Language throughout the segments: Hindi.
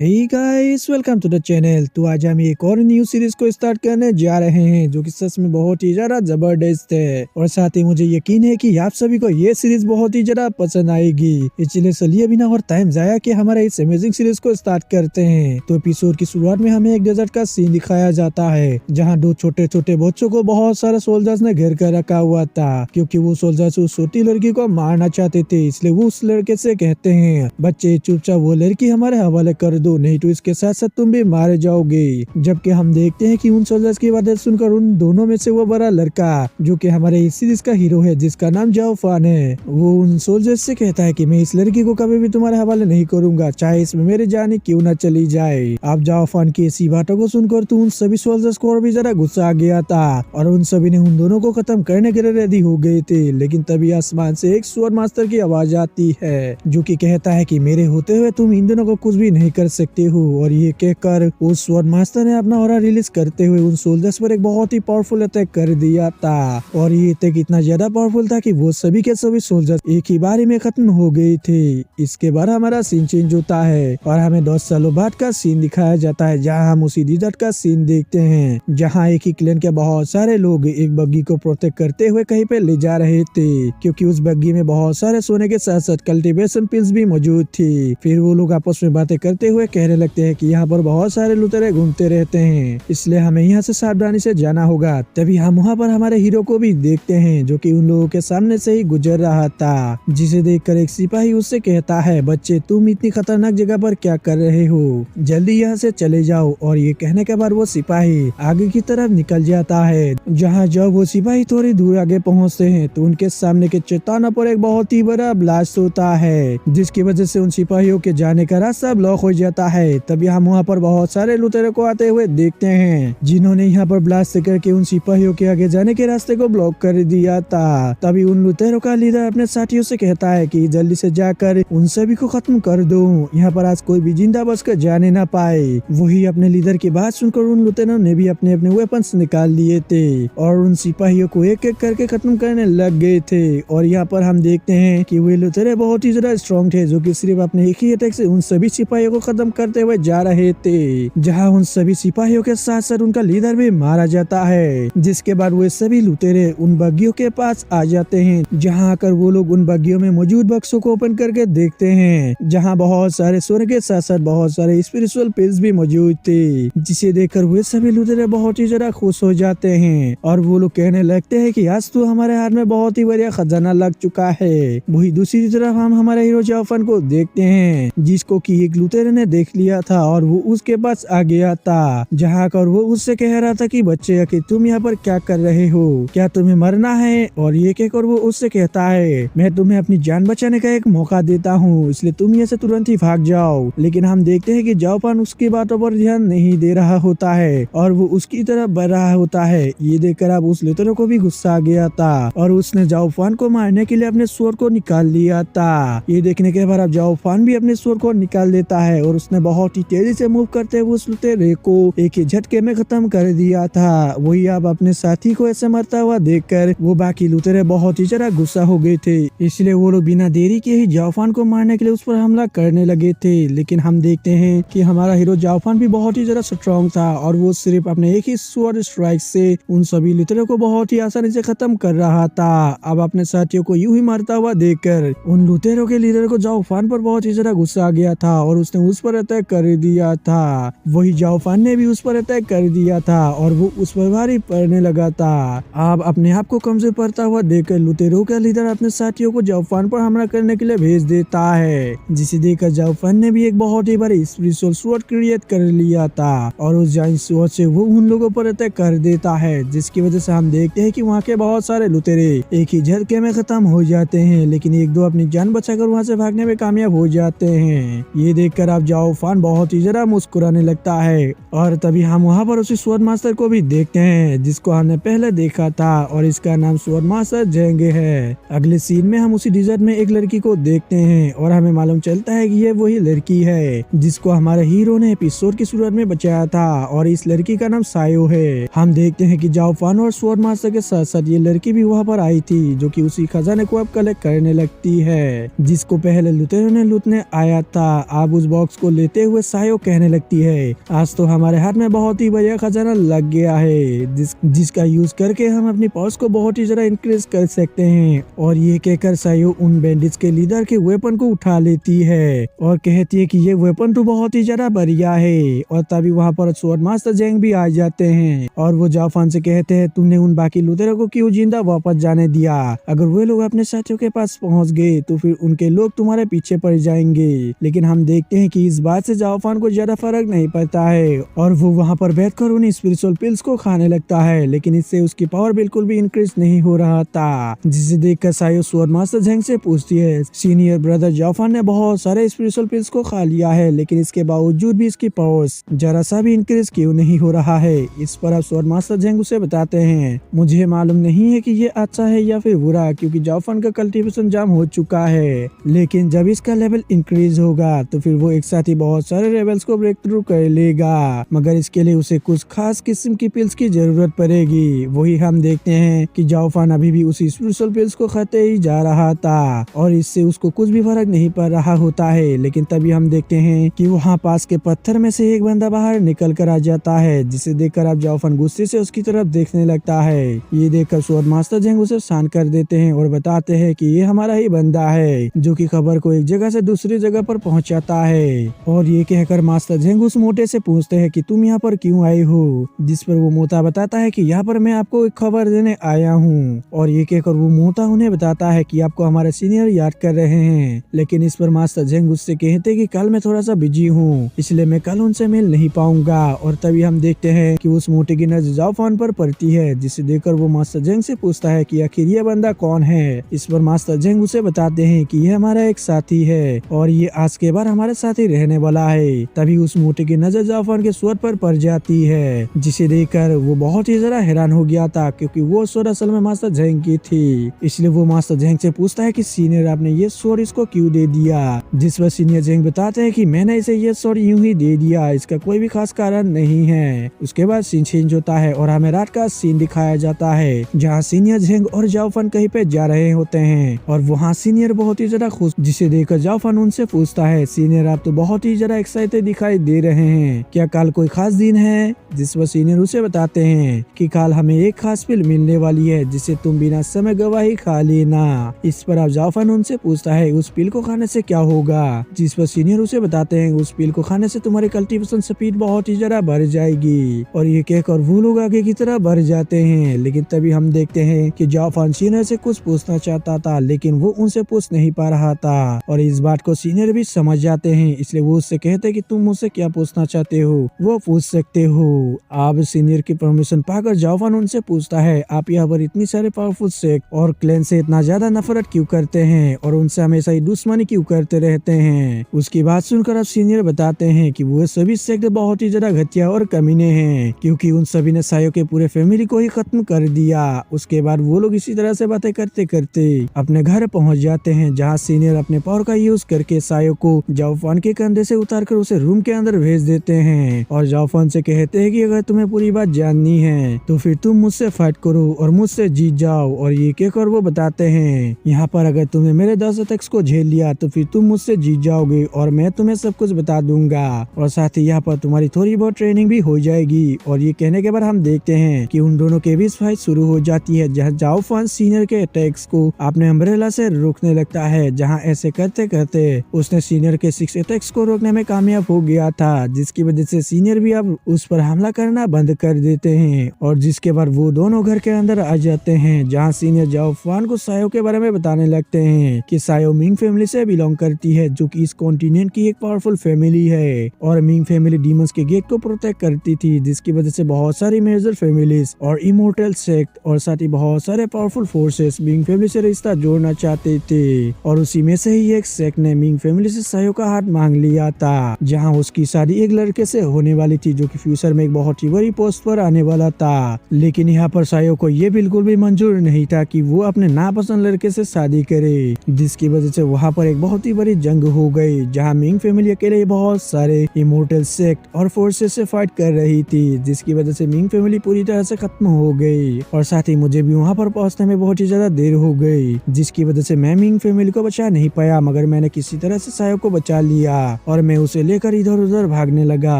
Hey guys, welcome to the channel. तो आज हम एक और न्यू सीरीज को स्टार्ट करने जा रहे हैं जो कि सच में बहुत ही ज्यादा जबरदस्त है और साथ ही मुझे यकीन है कि आप सभी को ये सीरीज बहुत ही ज्यादा पसंद आएगी। इसलिए चलिए बिना और टाइम जाया कि हमारे इस अमेजिंग सीरीज को स्टार्ट करते हैं। तो एपिसोड की शुरुआत में हमें एक डेजर्ट का सीन दिखाया जाता है जहाँ दो छोटे छोटे बच्चों को बहुत सारे सोल्जर्स ने घेर कर रखा हुआ था क्योंकि वो सोल्जर्स उस छोटी लड़की को मारना चाहते थे। इसलिए वो उस लड़के से कहते हैं, बच्चे चुपचाप वो लड़की हमारे हवाले कर दो, नहीं तो इसके साथ साथ तुम भी मारे जाओगे। जबकि हम देखते हैं कि उन सोल्जर्स की बातें सुनकर उन दोनों में से वो बड़ा लड़का जो कि हमारे इस सीरीज का हीरो है जिसका नाम जाओ फान है, वो उन सोल्जर्स से कहता है कि मैं इस लड़की को कभी भी तुम्हारे हवाले नहीं करूंगा, चाहे इसमें मेरी जान क्यों न चली जाए। अब जाओ फान की ऐसी बातों को सुनकर तो उन सभी सोल्जर्स को और भी जरा गुस्सा आ गया था और उन सभी ने उन दोनों को खत्म करने के लिए रेडी हो गए थे। लेकिन तभी आसमान से एक स्वॉर्ड मास्टर की आवाज आती है जो कि कहता है कि मेरे होते हुए तुम इन दोनों को कुछ भी नहीं कर सकते हो। और ये कहकर उस स्वॉर्ड मास्टर ने अपना ऑरा रिलीज करते हुए उन सोल्जर्स पर एक बहुत ही पावरफुल अटैक कर दिया था और ये अटैक इतना ज्यादा पावरफुल था कि वो सभी के सभी सोल्जर्स एक ही बारी में खत्म हो गए थे। इसके बाद हमारा सीन चेंज होता है और हमें 10 सालों बाद का सीन दिखाया जाता है जहाँ हम उसी डिजर्ट का सीन देखते हैं जहाँ एक ही क्लैन के बहुत सारे लोग एक बग्गी को प्रोटेक्ट करते हुए कहीं पे ले जा रहे थे क्योंकि उस बग्गी में बहुत सारे सोने के साथ साथ कल्टीवेशन पिल्स भी मौजूद थी। फिर वो लोग आपस में बातें करते हुए कहने लगते हैं कि यहाँ पर बहुत सारे लुटेरे घूमते रहते हैं, इसलिए हमें यहाँ से सावधानी से जाना होगा। तभी हम वहाँ पर हमारे हीरो को भी देखते हैं जो कि उन लोगों के सामने से ही गुजर रहा था, जिसे देखकर एक सिपाही उससे कहता है, बच्चे तुम इतनी खतरनाक जगह पर क्या कर रहे हो, जल्दी यहाँ से चले जाओ। और ये कहने के बाद वो सिपाही आगे की तरफ निकल जाता है। जहाँ जब वो सिपाही थोड़ी दूर आगे पहुँचते हैं तो उनके सामने के चट्टानों पर एक बहुत ही बड़ा ब्लास्ट होता है जिसकी वजह से उन सिपाहियों के जाने का रास्ता ब्लॉक हो जाता है। तभी हम वहाँ पर बहुत सारे लुटेरों को आते हुए देखते हैं जिन्होंने यहाँ पर ब्लास्ट करके उन सिपाहियों के आगे जाने के रास्ते को ब्लॉक कर दिया था। तभी उन लुटेरों का लीडर अपने साथियों से कहता है कि जल्दी से जाकर उन सभी को खत्म कर दो, यहाँ पर आज कोई भी जिंदा बच कर जाने ना पाए। वही अपने लीडर की बात सुनकर उन लुटेरों ने भी अपने अपने वेपन्स निकाल लिए थे और उन सिपाहियों को एक एक करके खत्म करने लग गए थे। और यहाँ पर हम देखते हैं कि वे लुटेरे बहुत ही ज्यादा स्ट्रॉन्ग थे जो कि सिर्फ अपने एक ही अटैक से उन सभी सिपाहियों को खत्म करते हुए जा रहे थे। जहाँ उन सभी सिपाहियों के साथ साथ उनका लीडर भी मारा जाता है, जिसके बाद वे सभी लुटेरे उन बग्गियों के पास आ जाते हैं जहाँ आकर वो लोग उन बग्गियों में मौजूद बक्सों को ओपन करके देखते हैं जहाँ बहुत सारे सोने के साथ साथ बहुत सारे स्पिरिचुअल पिल्स भी मौजूद थे, जिसे देखकर वे सभी लुटेरे बहुत ही ज्यादा खुश हो जाते हैं और वो लोग कहने लगते हैं कि आज तो हमारे हाथ में बहुत ही बढ़िया खजाना लग चुका है। वही दूसरी तरफ हम हमारे हीरो जाफन को देखते हैं जिसको कि एक लुटेरे ने देख लिया था और वो उसके पास आ गया था, जहाँ कर वो उससे कह रहा था कि बच्चे कि तुम यहाँ पर क्या कर रहे हो, क्या तुम्हें मरना है। और ये कहकर वो उससे कहता है, मैं तुम्हें अपनी जान बचाने का एक मौका देता हूँ, इसलिए तुम यहाँ से तुरंत ही भाग जाओ। लेकिन हम देखते हैं कि जाओपान उसकी बातों पर ध्यान नहीं दे रहा होता है और वो उसकी तरफ बढ़ रहा होता है। ये देखकर अब उस लुटेरे को भी गुस्सा आ गया था और उसने जाओफान को मारने के लिए अपने स्वord को निकाल लिया था। ये देखने के बाद अब जाओफान भी अपने स्वord को निकाल देता है और उसने बहुत ही तेजी से मूव करते हुए उस लुटेरे को एक ही झटके में खत्म कर दिया था। वही अब अपने साथी को ऐसे मरता हुआ देखकर वो बाकी लुटेरे बहुत ही ज्यादा गुस्सा हो गए थे, इसलिए वो लोग बिना देरी के ही जाओफान को मारने के लिए उस पर हमला करने लगे थे। लेकिन हम देखते हैं कि हमारा हीरो जाओफान भी बहुत ही ज्यादा स्ट्रॉन्ग था और वो सिर्फ अपने एक ही स्वॉर्ड स्ट्राइक से उन सभी लुटेरों को बहुत ही आसानी से खत्म कर रहा था। अब अपने साथियों को यूं ही मारता हुआ देखकर उन लुटेरों के लीडर को जाओफान पर बहुत ही ज्यादा गुस्सा आ गया था और उसने उस पर अटैक कर दिया था। वही जाओफान ने भी उस पर अटैक कर दिया था और वो उस पर भारी पड़ने लगा था। अब अपने आप को कमजोर पड़ता हुआ देखकर लुटेरों का लीडर अपने साथियों को जाओफान पर हमला करने के लिए भेज देता है, जिसे देखकर जाओफान ने भी एक बहुत ही बड़ी स्पिरिचुअल स्वॉर्ड क्रिएट कर लिया था और उस जाइंट स्वॉर्ड से वो उन लोगों पर अटैक कर देता है, जिसकी वजह से हम देखते हैं कि वहाँ के बहुत सारे लुटेरे एक ही झटके में खत्म हो जाते हैं। लेकिन एक दो अपनी जान बचाकर वहाँ से भागने में कामयाब हो जाते हैं। ये देखकर अब जाओफान बहुत ही ज्यादा मुस्कुराने लगता है और तभी हम वहाँ पर उसी स्वॉर्ड मास्टर को भी देखते हैं जिसको हमने पहले देखा था और इसका नाम स्वॉर्ड मास्टर जेंगे है। अगले सीन में हम उसी डिजर्ट में एक लड़की को देखते हैं और हमें मालूम चलता है कि ये वही लड़की है जिसको हमारे हीरो ने एपिसोड की शुरुआत में बचाया था और इस लड़की का नाम सायो है। हम देखते हैं कि जाओफान और स्वॉर्ड मास्टर के साथ साथ ये लड़की भी वहाँ पर आई थी जो कि उसी खजाने को अब कलेक्ट करने लगती है जिसको पहले लुटेरों ने लूटने आया था। अब उस बॉक्स को को लेते हुए सायो कहने लगती है, आज तो हमारे हाथ में बहुत ही बढ़िया खजाना लग गया है जिसका यूज करके हम अपनी पावर्स को बहुत ही ज्यादा इंक्रीज कर सकते हैं। और ये कहकर सायो उन बैंडिट्स के लीडर के वेपन को उठा लेती है और कहती है कि ये वेपन तो बहुत ही ज्यादा बढ़िया है। और तभी वहाँ पर स्वॉर्ड मास्टर जेंग भी आ जाते हैं और वो जाओफान से कहते हैं, तुमने उन बाकी लुतेरों को क्यों जिंदा वापस जाने दिया? अगर वे लोग अपने साथियों के पास पहुंच गए तो फिर उनके लोग तुम्हारे पीछे पड़ जाएंगे। लेकिन हम देखते हैं कि इस बात से जाओफान को ज्यादा फर्क नहीं पड़ता है और वो वहाँ पर बैठकर उन स्पिरिचुअल पिल्स को खाने लगता है, लेकिन इससे उसकी पावर बिल्कुल भी इंक्रीज नहीं हो रहा था। जिसे देखकर सायो स्वॉर्ड मास्टर जेंग से पूछती है, सीनियर ब्रदर जाओफान ने बहुत सारे स्पिरिचुअल पिल्स को खा लिया है, लेकिन इसके बावजूद भी इसकी पावर्स जरा सा भी इंक्रीज क्यों नहीं हो रहा है? इस पर अब स्वॉर्ड मास्टर जेंग उसे बताते हैं, मुझे मालूम नहीं है कि ये अच्छा है या फिर बुरा, क्योंकि जाओफान का कल्टीवेशन जाम हो चुका है, लेकिन जब इसका लेवल इंक्रीज होगा तो फिर वो एक साथ ही बहुत सारे लेवल्स को ब्रेक थ्रू कर लेगा, मगर इसके लिए उसे कुछ खास किस्म की पिल्स की जरूरत पड़ेगी। वही हम देखते हैं कि जाओफान अभी भी उसी स्पिरिचुअल पिल्स को खाते ही जा रहा था और इससे उसको कुछ भी फर्क नहीं पड़ रहा होता है। लेकिन तभी हम देखते हैं कि वहाँ पास के पत्थर में से एक बंदा बाहर निकल कर आ जाता है, जिसे देखकर अब जाओफान गुस्से से उसकी तरफ देखने लगता है। ये देखकर स्वॉर्ड मास्टर जेंग उसे शांत कर देते हैं और बताते हैं कि ये हमारा ही बंदा है जो कि खबर को एक जगह से दूसरी जगह पर पहुंचाता है। और ये कहकर मास्टर जेंग उस मोटे से पूछते हैं कि तुम यहाँ पर क्यों आए हो? जिस पर वो मोटा बताता है कि यहाँ पर मैं आपको एक खबर देने आया हूँ। और ये कहकर वो मोटा उन्हें बताता है कि आपको हमारे सीनियर याद कर रहे हैं। लेकिन इस पर मास्टर जेंग उससे कहते कि कल मैं थोड़ा सा बिजी हूँ, इसलिए मैं कल उनसे मिल नहीं पाऊंगा। और तभी हम देखते हैं कि उस मोटे की नजर जाओफान पर पड़ती है, जिसे देखकर वो मास्टर जेंग से पूछता है कि आखिर ये बंदा कौन है। इस पर मास्टर जेंग उसे बताते हैं कि ये हमारा एक साथी है और ये आज के बाद हमारे साथ ही रहने वाला है। तभी उस मोटे की नजर जाओफान के स्वord पर पड़ जाती है, जिसे देखकर वो बहुत ही ज्यादा हैरान हो गया था, क्योंकि वो स्वord असल में मास्टर जेंग की थी। इसलिए वो मास्टर जेंग से पूछता है कि सीनियर आपने ये स्वord इसको क्यों दे दिया? जिस पर सीनियर जेंग बताते हैं कि मैंने इसे ये स्वord यूं ही दे दिया, इसका कोई भी खास कारण नहीं है। उसके बाद सीन चेंज होता है और हमें रात का सीन दिखाया जाता है, जहाँ सीनियर जेंग और जाओफान कहीं पे जा रहे होते हैं और वहाँ सीनियर बहुत ही ज्यादा खुश, जिसे देखकर जाओफान उनसे पूछता है, सीनियर आप तो बहुत ही ज्यादा एक्साइटेड दिखाई दे रहे हैं, क्या कल कोई खास दिन है? जिस पर सीनियर उसे बताते हैं कि कल हमें एक खास पिल मिलने वाली है, जिसे तुम बिना समय गवाही खा लेना। इस पर अब जाओफान उनसे पूछता है, उस पिल को खाने से क्या होगा? जिस पर सीनियर उसे बताते हैं, उस पिल को खाने से तुम्हारी कल्टीवेशन स्पीड बहुत ही ज्यादा बढ़ जाएगी। और ये कहकर वो लोग आगे की तरह बढ़ जाते हैं। लेकिन तभी हम देखते हैं कि जाओफान सीनियर से कुछ पूछना चाहता था, लेकिन वो उनसे पूछ नहीं पा रहा था और इस बात को सीनियर भी समझ जाते हैं। इसलिए वो उससे कहते हैं कि तुम मुझसे क्या पूछना चाहते हो वो पूछ सकते हो। अब सीनियर की परमिशन पाकर जाओफान उनसे पूछता है, आप यहाँ पर इतनी सारे पावरफुल सेक्ट और क्लैन से इतना ज्यादा नफरत क्यों करते हैं और उनसे हमेशा ही दुश्मनी क्यों करते रहते हैं? उसकी बात सुनकर अब सीनियर बताते हैं कि वो सभी सेक्ट बहुत ही ज्यादा घटिया और कमीने हैं, क्योंकि उन सभी ने सायो के पूरे फैमिली को ही खत्म कर दिया। उसके बाद वो लोग इसी तरह से बातें करते करते अपने घर पहुंच जाते हैं, जहाँ सीनियर अपने पावर का यूज करके सायो को जाओफान के कंधे से उतारकर उसे रूम के अंदर भेज देते हैं और जाओफान से कहते हैं कि अगर तुम्हें पूरी बात जाननी है तो फिर तुम मुझसे फाइट करो और मुझसे जीत जाओ। और ये कहकर वो बताते हैं, यहाँ पर अगर तुमने मेरे 10 अटैक्स को झेल लिया तो फिर तुम मुझसे जीत जाओगे और मैं तुम्हें सब कुछ बता दूंगा और साथ ही यहाँ पर तुम्हारी थोड़ी बहुत ट्रेनिंग भी हो जाएगी। और ये कहने के बाद हम देखते हैं कि उन दोनों के बीच फाइट शुरू हो जाती है, जहाँ जाओफान सीनियर के अटैक्स को अपने अम्ब्रेला से रोकने लगता है। जहाँ ऐसे करते करते उसने सीनियर के 6 अटैक्स को रोकने में कामयाब हो गया था, जिसकी वजह से सीनियर भी अब उस पर हमला करना बंद कर देते हैं। और जिसके बाद वो दोनों घर के अंदर आ जाते हैं, जहाँ सीनियर जाओफान को सायो के बारे में बताने लगते हैं कि सायो मिंग फैमिली से बिलोंग करती है, जो कि इस कॉन्टिनेंट की एक पावरफुल फैमिली है और मिंग फैमिली डीमंस के गेट को प्रोटेक्ट करती थी, जिसकी वजह से बहुत सारी मेजर फैमिलीज और इमोर्टल सेक्ट और साथ ही बहुत सारे पावरफुल फोर्सेस मिंग फैमिली से रिश्ता जोड़ना चाहते थे। और उसी में से ही एक सेक्ट ने मिंग फैमिली से सायो का हाथ मांग लिया था, जहाँ उसकी शादी एक लड़के से होने वाली थी, जो कि फ्यूचर में एक बहुत ही बड़ी पोस्ट पर आने वाला था। लेकिन यहाँ पर सायो को ये बिल्कुल भी मंजूर नहीं था कि वो अपने नापसंद लड़के से शादी करे, जिसकी वजह से वहाँ पर एक बहुत ही बड़ी जंग हो गई, जहाँ मिंग फैमिली अकेले बहुत सारे इमोर्टल सेक्ट और फोर्सेस से फाइट कर रही थी, जिसकी वजह से मिंग फैमिली पूरी तरह से खत्म हो गई। और साथ ही मुझे भी वहाँ पर पहुँचने में बहुत ही ज्यादा देर हो गई, जिसकी वजह से मैं मिंग फैमिली को बचा नहीं पाया, मगर मैंने किसी तरह से सायो को बचा लिया। और मैं उसे लेकर इधर उधर भागने लगा।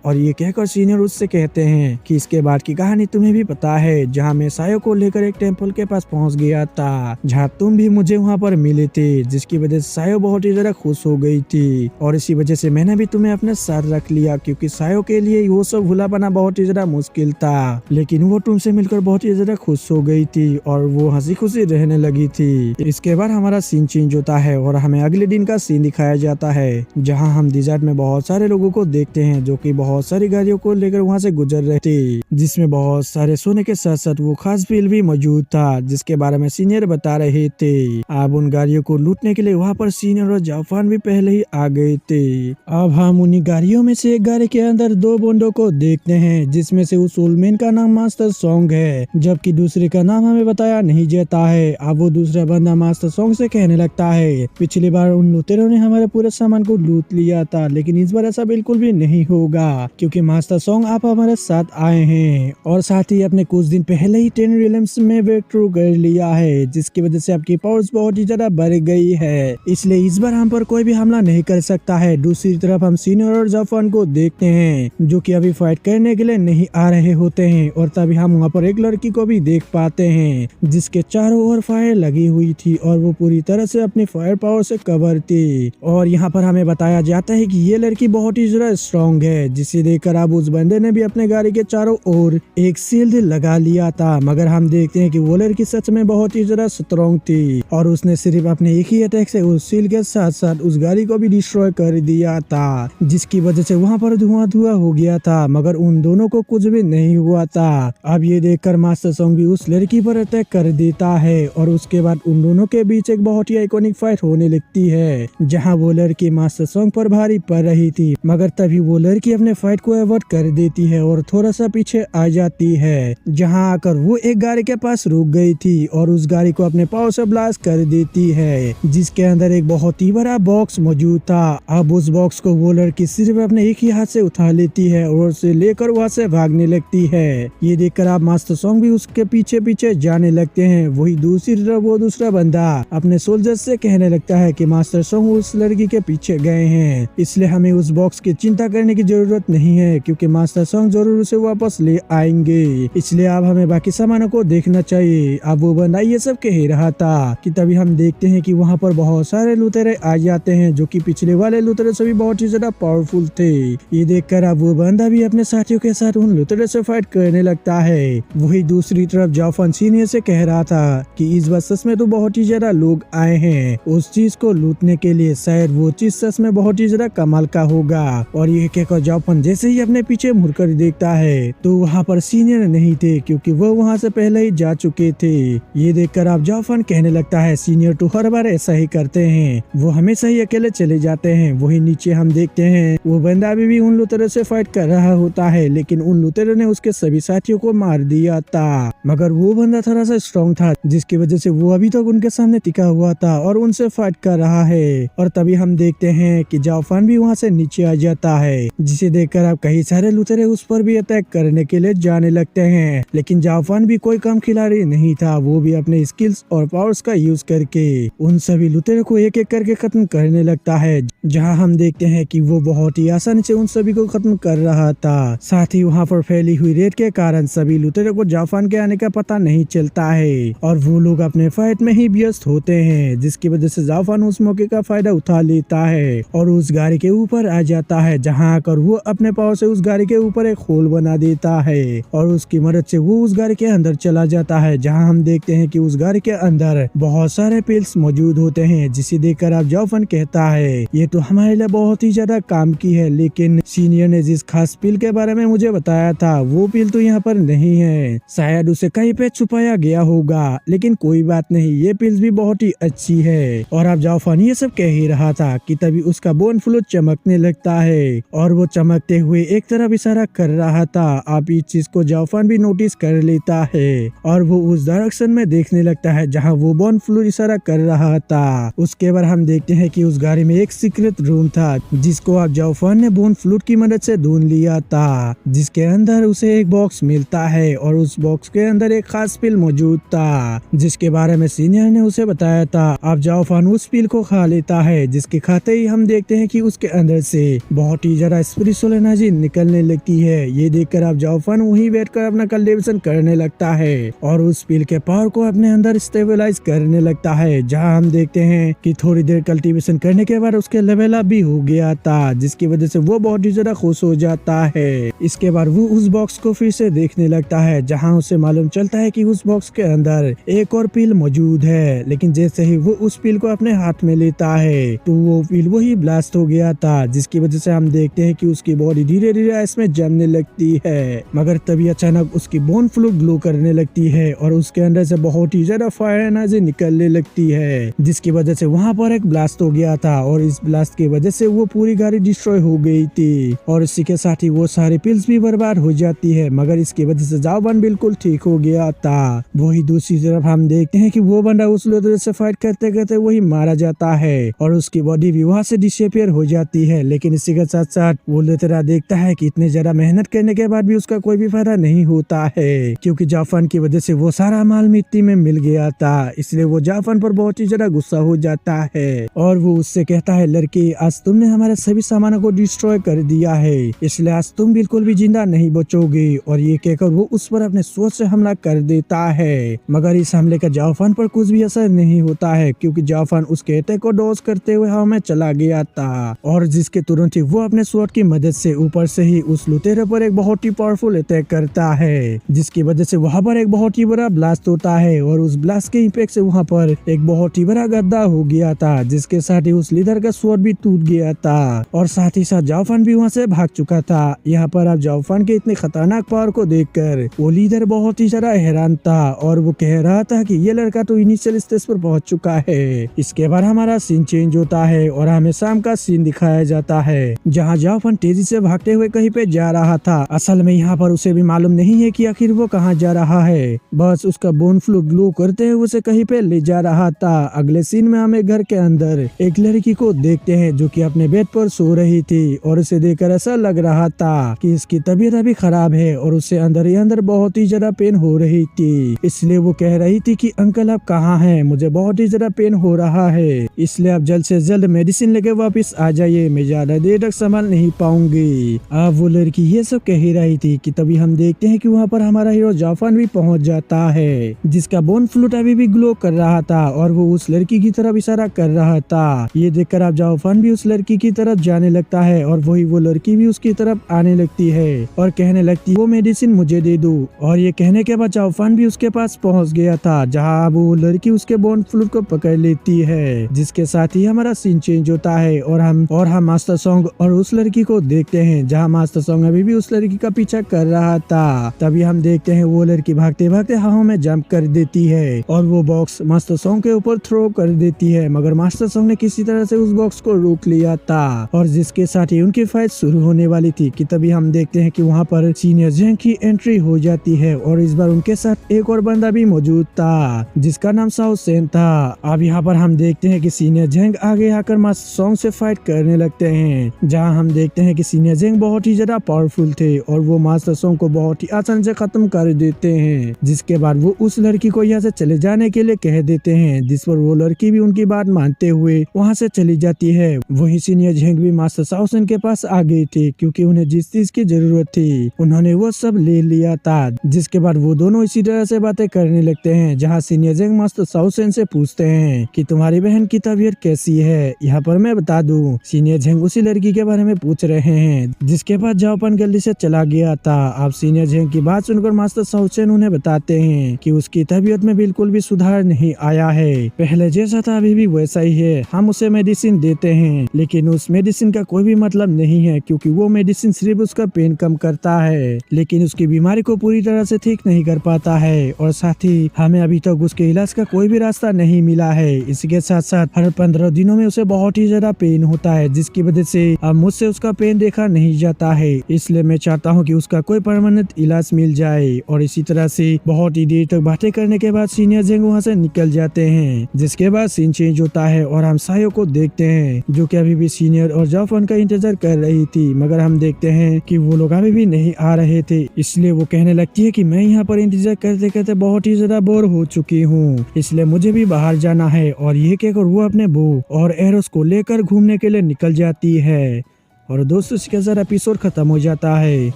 और ये कहकर सीनियर उससे कहते हैं कि इसके बाद की कहानी तुम्हें भी पता है, जहाँ मैं सायो को लेकर एक टेम्पल के पास पहुँच गया था, जहाँ तुम भी मुझे वहाँ पर मिले थे, जिसकी वजह से सायो बहुत ही ज्यादा खुश हो गई थी। और इसी वजह से मैंने भी तुम्हें अपने साथ रख लिया, क्योंकि सायो के लिए वो सब भुला पाना बहुत ही ज्यादा मुश्किल था। लेकिन वो तुमसे मिलकर बहुत ही ज्यादा खुश हो गई थी और वो हंसी खुशी रहने लगी थी। इसके बाद हमारा सीन चेंज होता है और हमें अगले दिन का सीन दिखाया जाता है, जहाँ हम डिजर्ट में बहुत सारे लोगों को देखते हैं जो कि बहुत सारी गाड़ियों को लेकर वहाँ से गुजर रहे थे, जिसमें बहुत सारे सोने के साथ साथ वो खास फील भी मौजूद था, जिसके बारे में सीनियर बता रहे थे। अब उन गाड़ियों को लूटने के लिए वहाँ पर सीनियर और जाफान भी पहले ही आ गए थे। अब हम उन्हीं गाड़ियों में से एक गाड़ी के अंदर दो बंदों को देखते हैं, जिसमें से उस ओल्डमैन का नाम मास्टर सॉन्ग है, जबकि दूसरे का नाम हमें बताया नहीं जाता है। अब वो दूसरा बंदा मास्टर सॉन्ग से कहने लगता है, पिछली बार उन लुटेरों ने हमारे पूरे सामान को लूट लिया था, लेकिन इस बार ऐसा बिल्कुल भी नहीं होगा, क्योंकि मास्टर सॉन्ग आप हमारे साथ आए हैं और साथ ही अपने कुछ दिन पहले ही 10 रिलम्स में ब्रेक थ्रू कर लिया है, जिसकी वजह से आपकी पावर्स बहुत ही ज्यादा बढ़ गई है, इसलिए इस बार हम पर कोई भी हमला नहीं कर सकता है। दूसरी तरफ हम सीनियर और जाफान को देखते हैं, जो कि अभी फाइट करने के लिए नहीं आ रहे होते हैं, और तभी हम वहाँ पर एक लड़की को भी देख पाते हैं, जिसके चारों ओर फायर लगी हुई थी और वो पूरी तरह से अपनी फायर पावर से कवर थी। और यहाँ पर हमें बताया जाता है कि ये लड़की बहुत ही ज्यादा स्ट्रॉन्ग है, जिसे देखकर अब उस बंदे ने भी अपने गाड़ी के चारों ओर एक शील्ड लगा लिया था, मगर हम देखते हैं कि वो लड़की सच में बहुत ही ज्यादा स्ट्रॉन्ग थी और उसने सिर्फ अपने एक ही अटैक से उस शील्ड के साथ साथ उस गाड़ी को भी डिस्ट्रॉय कर दिया था, जिसकी वजह से वहाँ पर धुआं धुआं हो गया था, मगर उन दोनों को कुछ भी नहीं हुआ था। अब ये देखकर मास्टर सॉन्ग भी उस लड़की पर अटैक कर देता है और उसके बाद उन दोनों के बीच एक बहुत ही आइकॉनिक फाइट होने लगती है, जहाँ वो लड़की मास्टर सॉन्ग पर भारी पड़ रही थी, मगर तभी वो लड़की अपने फाइट को अवॉइड कर देती है और थोड़ा सा पीछे आ जाती है, जहाँ आकर वो एक गाड़ी के पास रुक गई थी और उस गाड़ी को अपने पाव से ब्लास्ट कर देती है, जिसके अंदर एक बहुत ही बड़ा बॉक्स मौजूद था। अब उस बॉक्स को वो लड़की सिर्फ अपने एक ही हाथ से उठा लेती है और उसे लेकर वहाँ से भागने लगती है। ये देखकर आप मास्टर सॉन्ग भी उसके पीछे पीछे जाने लगते हैं। वही दूसरी तरफ वो दूसरा बंदा अपने सोल्जर्स से कहने लगता है कि मास्टर सॉन्ग उस लड़की के पीछे गए हैं, इसलिए हमें उस बॉक्स की चिंता करने की जरूरत नहीं है, क्योंकि मास्टर सॉन्ग जरूर उसे वापस ले आएंगे, इसलिए अब हमें बाकी सामानों को देखना चाहिए। अब वो बंदा ये सब कह रहा था कि तभी हम देखते हैं कि वहाँ पर बहुत सारे लुटेरे आ जाते हैं, जो कि पिछले वाले लुटेरे से भी बहुत ही ज्यादा पावरफुल थे। ये देखकर अब वो बंदा भी अपने साथियों के साथ उन लुटेरे से फाइट करने लगता है। वही दूसरी तरफ जाफान सीनियर से कह रहा था कि इस बार सच में तो बहुत ही ज्यादा लोग आए हैं उस चीज को लूटने के लिए, शायद वो चीज सच में बहुत ही ज्यादा कमाल का होगा। और ये कहकर जाफान जैसे ही अपने पीछे मुड़कर देखता है तो वहाँ पर सीनियर नहीं थे, क्योंकि वो वहाँ से पहले ही जा चुके थे। ये देखकर अब जाफान कहने लगता है, सीनियर तो हर बार ऐसा ही करते हैं, वो हमेशा ही अकेले चले जाते हैं। वही नीचे हम देखते हैं वो बंदा अभी भी उन लुटेरों से फाइट कर रहा होता है, लेकिन उन लुटेरों ने उसके सभी साथियों को मार दिया था, मगर वो बंदा थोड़ा सा स्ट्रॉन्ग था, जिसकी वजह से वो अभी तक उनके सामने टिका हुआ था और उनसे फाइट कर रहा है। और तभी हम देखते हैं कि जाफान भी वहाँ से नीचे आ जाता है, जिसे देखकर अब कई सारे लुटेरे उस पर भी अटैक करने के लिए जाने लगते हैं, लेकिन जाफान भी कोई कम खिलाड़ी नहीं था। वो भी अपने स्किल्स और पावर्स का यूज करके उन सभी लुटेरों को एक एक करके खत्म करने लगता है, जहाँ हम देखते हैं कि वो बहुत ही आसानी से उन सभी को खत्म कर रहा था। साथ ही वहाँ पर फैली हुई रेत के कारण सभी लुटेरों को जाफान के आने का पता नहीं चलता है और वो लोग अपने फाइट में ही व्यस्त होते हैं, जिसकी वजह से जाफान उस मौके का फायदा उठा लेता है और उस गाड़ी के ऊपर आ जाता है, जहाँ आकर वो अपने पाव से उस गाड़ी के ऊपर एक होल बना देता है और उसकी मदद से वो उस गाड़ी के अंदर चला जाता है, जहाँ हम देखते हैं कि उस गाड़ी के अंदर बहुत सारे पिल्स मौजूद होते हैं, जिसे देखकर अब जाफान कहता है ये तो हमारे लिए बहुत ही ज्यादा काम की है, लेकिन सीनियर ने जिस खास पिल के बारे में मुझे बताया था वो पिल तो यहाँ पर नहीं है, शायद उसे कहीं पे छुपाया गया होगा, लेकिन कोई बात नहीं, ये पिल्स भी बहुत ही अच्छी है। और अब जाफान ये सब कह ही रहा था कि तभी उसका बोन फ्लूइड चमकने लगता है और वो चमकते हुए एक तरफ इशारा कर रहा था। आप इस चीज को जाफान भी नोटिस कर लेता है और वो उस डायरेक्शन में देखने लगता है जहाँ वो बोन फ्लूइड इशारा कर रहा था। उसके बाद हम देखते हैं कि उस गाड़ी में एक सीक्रेट रूम था, जिसको अब जाफान ने बोन फ्लूइड की मदद से ढूंढ लिया था, जिसके अंदर उसे एक बॉक्स मिलता है और उस बॉक्स के अंदर एक खास पिल मौजूद था, जिसके बारे में सीनियर ने उसे बताया था। अब जाफान उस पिल को खा लेता है, जिसके खाते ही हम देखते हैं कि उसके अंदर से बहुत ही ज्यादा स्पिरिचुअल एनर्जी निकलने लगती है। ये देखकर अब जाओफन वहीं बैठकर अपना कल्टिवेशन करने लगता है और उस पिल के पावर को अपने अंदर स्टेबलाइज करने लगता है। जहाँ हम देखते हैं कि थोड़ी देर कल्टिवेशन करने के बाद उसके लेवल अप भी हो गया था, जिसकी वजह से वो बहुत ही ज्यादा खुश हो जाता है। इसके बाद वो उस बॉक्स को फिर से देखने लगता है, जहाँ उसे मालूम चलता है कि उस बॉक्स के अंदर एक और पिल मौजूद है। लेकिन जैसे ही वो उस पिल को अपने हाथ में लेता है तो वो पिल वही ब्लास्ट हो गया था, जिसकी वजह से हम देखते हैं कि उसकी बॉडी धीरे धीरे आइस में जमने लगती है। मगर तभी अचानक उसकी बोन फ्लू ग्लो करने लगती है और उसके अंदर से बहुत ही ज्यादा फायर एनर्जी निकलने लगती है, जिसकी वजह से वहाँ पर एक ब्लास्ट हो गया था और इस ब्लास्ट की वजह से वो पूरी गाड़ी डिस्ट्रॉय हो गई थी और इसी के साथ ही वो सारी पिल्स भी बर्बाद हो जाती है। मगर इसकी वजह से जाओवन बिल्कुल ठीक हो गया था। वही दूसरी तरफ हम देखते हैं कि वो बंदा उस लोथरा से फाइट करते करते वही मारा जाता है और उसकी बॉडी भी वहाँ से डिसअपीयर हो जाती है। लेकिन इसी के साथ साथ वो लोथरा देखता है कि इतने ज्यादा मेहनत करने के बाद भी उसका कोई भी फायदा नहीं होता है, क्योंकि जाफन की वजह से वो सारा माल मिट्टी में मिल गया था। इसलिए वो जाफन पर बहुत ही ज्यादा गुस्सा हो जाता है और वो उससे कहता है, लड़की आज तुमने हमारे सभी सामानों को डिस्ट्रॉय कर दिया है, इसलिए आज तुम बिल्कुल भी जिंदा नहीं बचोगे। और ये कहकर वो उस पर अपने सोच से हमला कर देता है। मगर इस हमले का जाफन पर कुछ भी असर नहीं होता है, क्योंकि जाफन उसके अटैक को डॉज करते हुए हवा में चला गया था और जिसके तुरंत ही वो अपने स्वॉर्ड की मदद से ऊपर से ही उस लुटेरे पर एक बहुत ही पावरफुल अटैक करता है, जिसकी वजह से वहाँ पर एक बहुत ही बड़ा ब्लास्ट होता है और उस ब्लास्ट के इम्पैक्ट से वहाँ पर एक बहुत ही बड़ा गड्ढा हो गया था, जिसके साथ ही उस लीडर का स्वॉर्ड भी टूट गया था और साथ ही साथ जाओफन भी वहाँ से भाग चुका था। यहाँ पर अब जाओफन के इतने खतरनाक पावर को देखकर वो लीडर बहुत ही ज्यादा हैरान था और वो कह रहा था कि ये लड़का तो इनिशियल स्टेज पर पहुंच चुका है। इसके बाद हमारा सीन चेंज होता है और हमें शाम का सीन दिखाया जाता है, जहाँ जाओफन तेजी से भागते हुए कहीं पे जा रहा था। असल में यहाँ पर उसे भी मालूम नहीं है कि आखिर वो कहाँ जा रहा है, बस उसका बोन फ्लू ग्लो करते हुए उसे कहीं पे ले जा रहा था। अगले सीन में हमें घर के अंदर एक लड़की को देखते हैं जो कि अपने बेड पर सो रही थी और उसे देखकर ऐसा लग रहा था कि इसकी तबीयत अभी खराब है और उसे अंदर ही अंदर बहुत ही ज्यादा पेन हो रही थी। इसलिए वो कह रही थी कि अंकल आप कहाँ हैं, मुझे बहुत ही ज्यादा पेन हो रहा है, इसलिए आप जल्द से जल्द मेडिसिन लेके वापस आ जाइए, मैं ज्यादा देर तक संभाल नहीं पाऊंगी। अब वो लड़की ये सब कह ही रही थी कि तभी हम देखते हैं कि वहाँ पर हमारा हीरो जाफन भी पहुँच जाता है, जिसका बोन फ्लूट अभी भी ग्लो कर रहा था और वो उस लड़की की तरफ इशारा कर रहा था। ये देखकर अब जाफन भी उस लड़की की तरफ जाने लगता है और वही वो लड़की भी उसकी तरफ आने लगती है और कहने लगती है वो मेडिसिन मुझे दे दो। और ये कहने के बाद जाफन भी उसके पास पहुंच गया था, जहां वो लड़की उसके बोन फ्लूट को पकड़ लेती है, जिसके साथ ही हमारा सीन चेंज होता है और हम मास्टर सॉन्ग और उस लड़की को देखते हैं, जहां मास्टर सॉन्ग अभी भी उस लड़की का पीछा कर रहा था। तभी हम देखते हैं वो लड़की भागते भागते हवा में जंप कर देती है और वो बॉक्स मास्टर सॉन्ग के ऊपर थ्रो कर देती है, मगर मास्टर सॉन्ग ने किसी तरह से उस बॉक्स को रोक लिया था और जिसके साथ ही उनकी फाइट शुरू होने वाली थी कि तभी हम देखते हैं कि वहाँ पर सीनियर जेंग की एंट्री हो जाती है और इस बार उनके साथ एक और बंदा भी मौजूद था, जिसका नाम साओ सेन था। अब यहाँ पर हम देखते हैं कि सीनियर जेंग आगे आकर मास्टर सॉन्ग से फाइट करने लगते हैं, जहाँ हम देखते हैं कि सीनियर जेंग बहुत ही ज्यादा पावरफुल थे और वो मास्टर सॉन्ग को बहुत ही आसान से खत्म कर देते हैं, जिसके बाद वो उस लड़की को यहाँ से चले जाने के लिए कह देते हैं, जिस पर वो लड़की भी उनकी बात मानते हुए वहाँ से चली जाती है। वही सीनियर जेंग भी मास्टर साओ सेन के पास आ गई थी, क्योंकि उन्हें जिस चीज की जरूरत थी उन्होंने वो सब ले लिया था। जिसके बाद वो दोनों इसी तरह से बातें करने लगते हैं, जहाँ सीनियर जेंग मास्टर साओ सेन से पूछते हैं कि तुम्हारी बहन की तबीयत कैसी है। यहाँ पर मैं बता दूं, सीनियर जेंग उसी लड़की के बारे में पूछ रहे हैं जिसके बाद जाओपन गली से चला गया था। अब सीनियर जेंग की बात सुनकर मास्टर साओ सेन उन्हें बताते हैं कि उसकी तबीयत में बिल्कुल भी सुधार नहीं आया है, पहले जैसा था अभी भी वैसा ही है। हम उसे मेडिसिन देते हैं लेकिन उस मेडिसिन का कोई भी मतलब नहीं है, क्योंकि वो मेडिसिन सिर्फ उसका पेन कम करता है लेकिन उसकी बीमारी को पूरी तरह से ठीक नहीं कर पाता है और साथ ही हमें अभी तक उसके इलाज का कोई भी रास्ता नहीं मिला है। इसके साथ साथ हर 15 दिनों में उसे बहुत ही ज्यादा पेन होता है, जिसकी वजह से अब मुझसे उसका पेन देखा नहीं जाता है। इसलिए मैं चाहता हूँ कि उसका कोई परमानेंट इलाज मिल जाए। और इसी तरह से बहुत ही देर तक बातें करने के बाद सीनियर जेंग वहाँ से निकल जाते हैं, जिसके बाद सीन चेंज होता है और हम सायो को देखते हैं जो कि अभी भी सीनियर और जाफन का इंतजार कर रही थी, मगर हम देखते हैं कि वो लोग अभी भी नहीं आ रहे थे। इसलिए वो कहने लगती है कि मैं यहाँ पर इंतजार करते करते बहुत ही ज्यादा बोर हो चुकी हूँ, इसलिए मुझे भी बाहर जाना है। और ये कहकर वो अपने बो और एरोस को लेकर घूमने के लिए निकल जाती है और दोस्तों इसके साथ एपिसोड खत्म हो जाता है।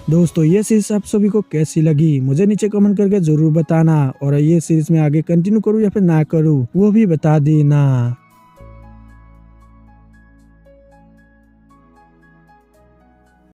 दोस्तों ये सीरीज आप सभी को कैसी लगी मुझे नीचे कमेंट करके जरूर बताना और ये सीरीज में आगे कंटिन्यू करूँ या फिर ना करूँ वो भी बता देना।